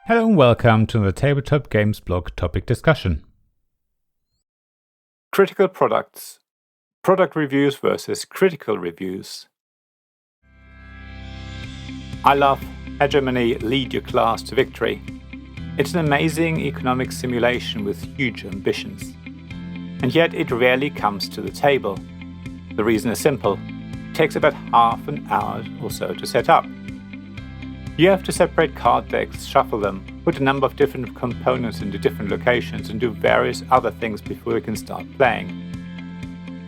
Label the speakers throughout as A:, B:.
A: Hello and welcome to the Tabletop Games blog topic discussion.
B: Critical products. Product reviews versus critical reviews. I love Hegemony, lead your class to victory. It's an amazing economic simulation with huge ambitions. And yet it rarely comes to the table. The reason is simple. It takes about half an hour or so to set up. You have to separate card decks, shuffle them, put a number of different components into different locations and do various other things before you can start playing.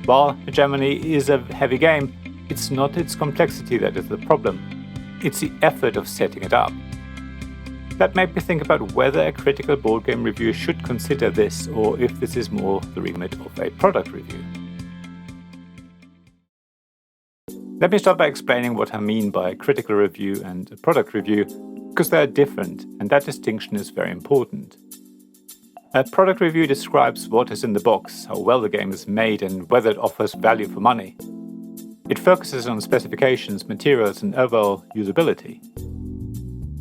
B: While Hegemony is a heavy game, it's not its complexity that is the problem. It's the effort of setting it up. That made me think about whether a critical board game review should consider this or if this is more the remit of a product review. Let me start by explaining what I mean by a critical review and a product review, because they are different, and that distinction is very important. A product review describes what is in the box, how well the game is made, and whether it offers value for money. It focuses on specifications, materials, and overall usability.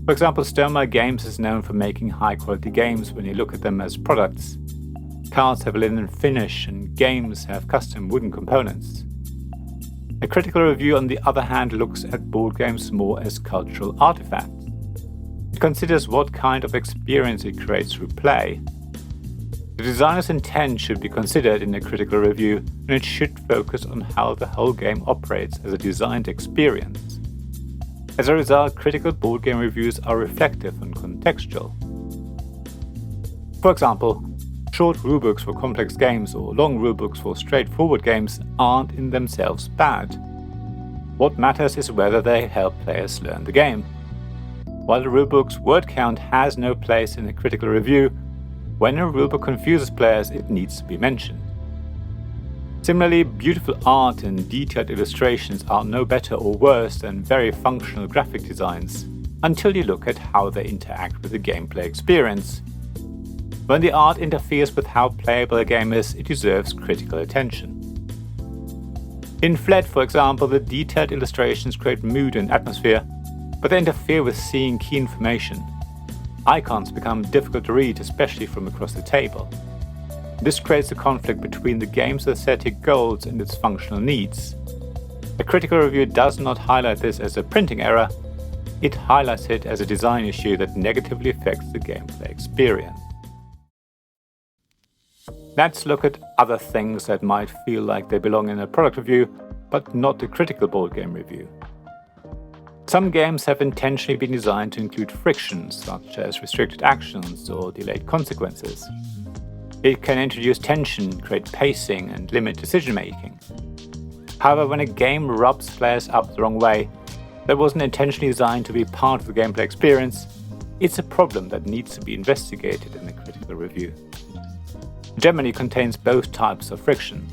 B: For example, Stonemaier Games is known for making high-quality games when you look at them as products. Cards have a linen finish, and games have custom wooden components. A critical review, on the other hand, looks at board games more as cultural artifacts. It considers what kind of experience it creates through play. The designer's intent should be considered in a critical review, and it should focus on how the whole game operates as a designed experience. As a result, critical board game reviews are reflective and contextual. For example, short rulebooks for complex games or long rulebooks for straightforward games aren't in themselves bad. What matters is whether they help players learn the game. While the rulebook's word count has no place in a critical review, when a rulebook confuses players, it needs to be mentioned. Similarly, beautiful art and detailed illustrations are no better or worse than very functional graphic designs, until you look at how they interact with the gameplay experience. When the art interferes with how playable a game is, it deserves critical attention. In Fled, for example, the detailed illustrations create mood and atmosphere, but they interfere with seeing key information. Icons become difficult to read, especially from across the table. This creates a conflict between the game's aesthetic goals and its functional needs. A critical review does not highlight this as a printing error, it highlights it as a design issue that negatively affects the gameplay experience. Let's look at other things that might feel like they belong in a product review, but not a critical board game review. Some games have intentionally been designed to include friction, such as restricted actions or delayed consequences. It can introduce tension, create pacing, and limit decision-making. However, when a game rubs players up the wrong way, that wasn't intentionally designed to be part of the gameplay experience, it's a problem that needs to be investigated in a critical review. Hegemony contains both types of friction.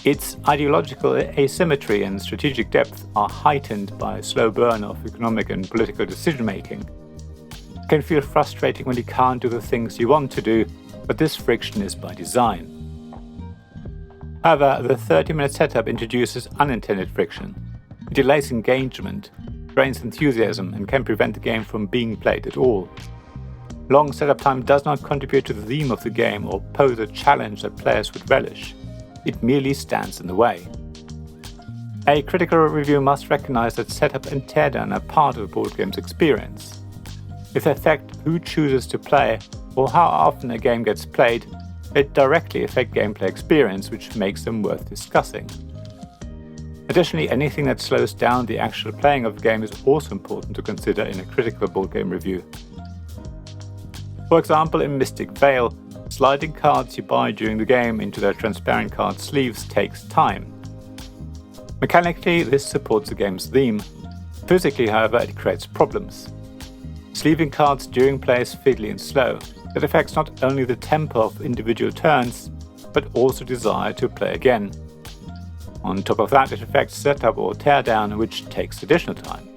B: Its ideological asymmetry and strategic depth are heightened by a slow burn of economic and political decision-making. It can feel frustrating when you can't do the things you want to do, but this friction is by design. However, the 30-minute setup introduces unintended friction. It delays engagement, drains enthusiasm, and can prevent the game from being played at all. Long setup time does not contribute to the theme of the game or pose a challenge that players would relish. It merely stands in the way. A critical review must recognize that setup and teardown are part of a board game's experience. If they affect who chooses to play or how often a game gets played, they directly affect gameplay experience, which makes them worth discussing. Additionally, anything that slows down the actual playing of the game is also important to consider in a critical board game review. For example, in Mystic Vale, sliding cards you buy during the game into their transparent card sleeves takes time. Mechanically, this supports the game's theme. Physically, however, it creates problems. Sleeving cards during play is fiddly and slow. That affects not only the tempo of individual turns, but also desire to play again. On top of that, it affects setup or teardown, which takes additional time.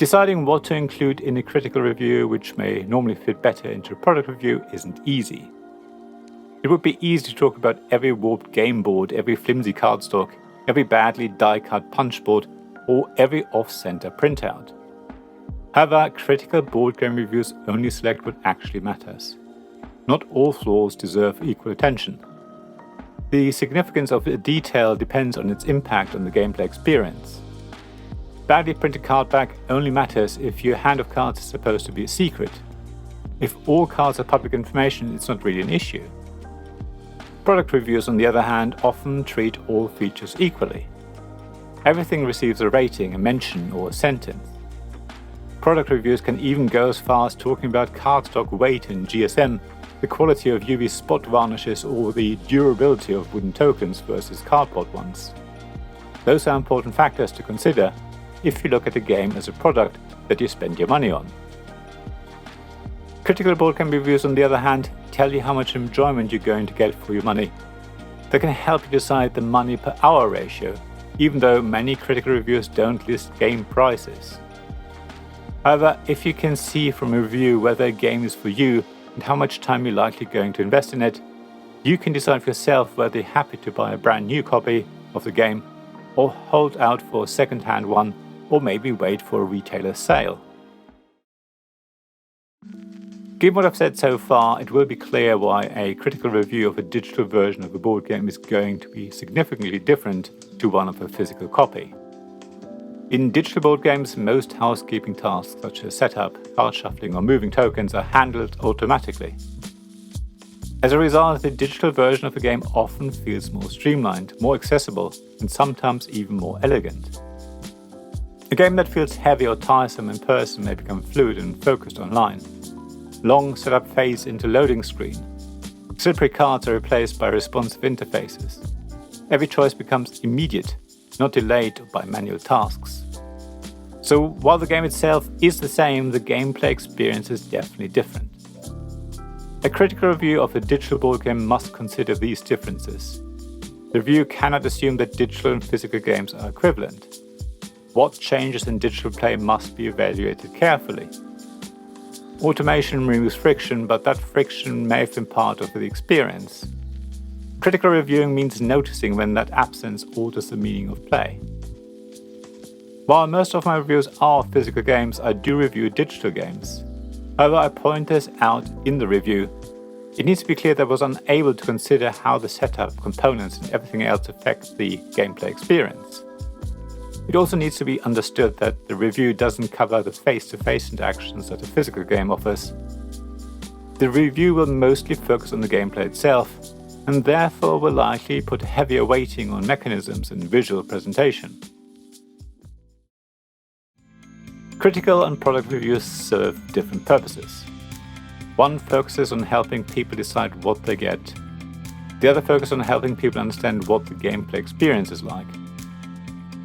B: Deciding what to include in a critical review, which may normally fit better into a product review, isn't easy. It would be easy to talk about every warped game board, every flimsy cardstock, every badly die-cut punch board, or every off-center printout. However, critical board game reviews only select what actually matters. Not all flaws deserve equal attention. The significance of a detail depends on its impact on the gameplay experience. Badly printed card back only matters if your hand of cards is supposed to be a secret. If all cards are public information, it's not really an issue. Product reviews, on the other hand, often treat all features equally. Everything receives a rating, a mention, or a sentence. Product reviews can even go as far as talking about cardstock weight and GSM, the quality of UV spot varnishes, or the durability of wooden tokens versus cardboard ones. Those are important factors to consider if you look at a game as a product that you spend your money on. Critical board game reviews, on the other hand, tell you how much enjoyment you're going to get for your money. They can help you decide the money per hour ratio, even though many critical reviews don't list game prices. However, if you can see from a review whether a game is for you and how much time you're likely going to invest in it, you can decide for yourself whether you're happy to buy a brand new copy of the game or hold out for a second-hand one, or maybe wait for a retailer sale. Given what I've said so far, it will be clear why a critical review of a digital version of a board game is going to be significantly different to one of a physical copy. In digital board games, most housekeeping tasks such as setup, card shuffling or moving tokens are handled automatically. As a result, the digital version of a game often feels more streamlined, more accessible, and sometimes even more elegant. A game that feels heavy or tiresome in person may become fluid and focused online. Long setup phase into loading screen. Slippery cards are replaced by responsive interfaces. Every choice becomes immediate, not delayed by manual tasks. So while the game itself is the same, the gameplay experience is definitely different. A critical review of a digital board game must consider these differences. The review cannot assume that digital and physical games are equivalent. What changes in digital play must be evaluated carefully. Automation removes friction, but that friction may have been part of the experience. Critical reviewing means noticing when that absence alters the meaning of play. While most of my reviews are physical games, I do review digital games. However, I point this out in the review. It needs to be clear that I was unable to consider how the setup, components, and everything else affect the gameplay experience. It also needs to be understood that the review doesn't cover the face-to-face interactions that a physical game offers. The review will mostly focus on the gameplay itself, and therefore will likely put heavier weighting on mechanisms and visual presentation. Critical and product reviews serve different purposes. One focuses on helping people decide what they get. The other focuses on helping people understand what the gameplay experience is like.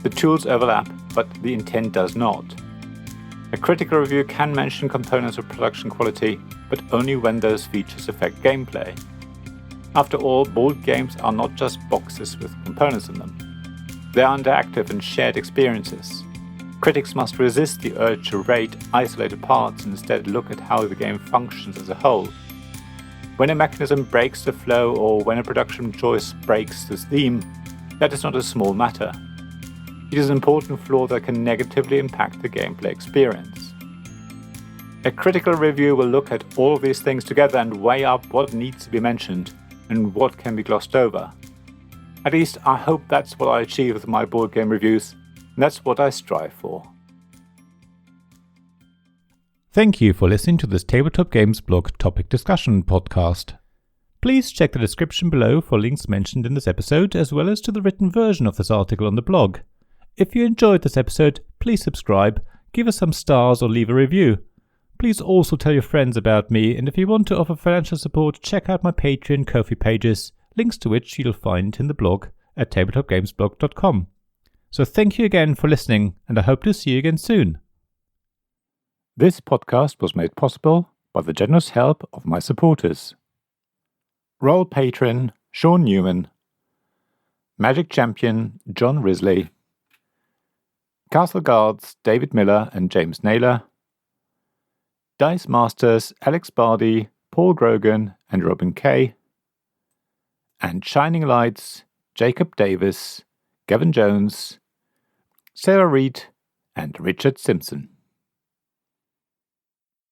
B: The tools overlap, but the intent does not. A critical review can mention components of production quality, but only when those features affect gameplay. After all, board games are not just boxes with components in them. They are interactive and shared experiences. Critics must resist the urge to rate isolated parts and instead look at how the game functions as a whole. When a mechanism breaks the flow or when a production choice breaks the theme, that is not a small matter. It is an important flaw that can negatively impact the gameplay experience. A critical review will look at all of these things together and weigh up what needs to be mentioned and what can be glossed over. At least I hope that's what I achieve with my board game reviews, and that's what I strive for.
A: Thank you for listening to this Tabletop Games blog topic discussion podcast. Please check the description below for links mentioned in this episode, as well as to the written version of this article on the blog. If you enjoyed this episode, please subscribe, give us some stars or leave a review. Please also tell your friends about me, and if you want to offer financial support, check out my Patreon and Ko-fi pages, links to which you'll find in the blog at tabletopgamesblog.com. So thank you again for listening, and I hope to see you again soon.
B: This podcast was made possible by the generous help of my supporters. Royal Patron Sean Newman, Magic Champion John Risley, Castle Guards David Miller and James Naylor, Dice Masters Alex Bardi, Paul Grogan and Robin Kay, and Shining Lights Jacob Davis, Gavin Jones, Sarah Reed and Richard Simpson.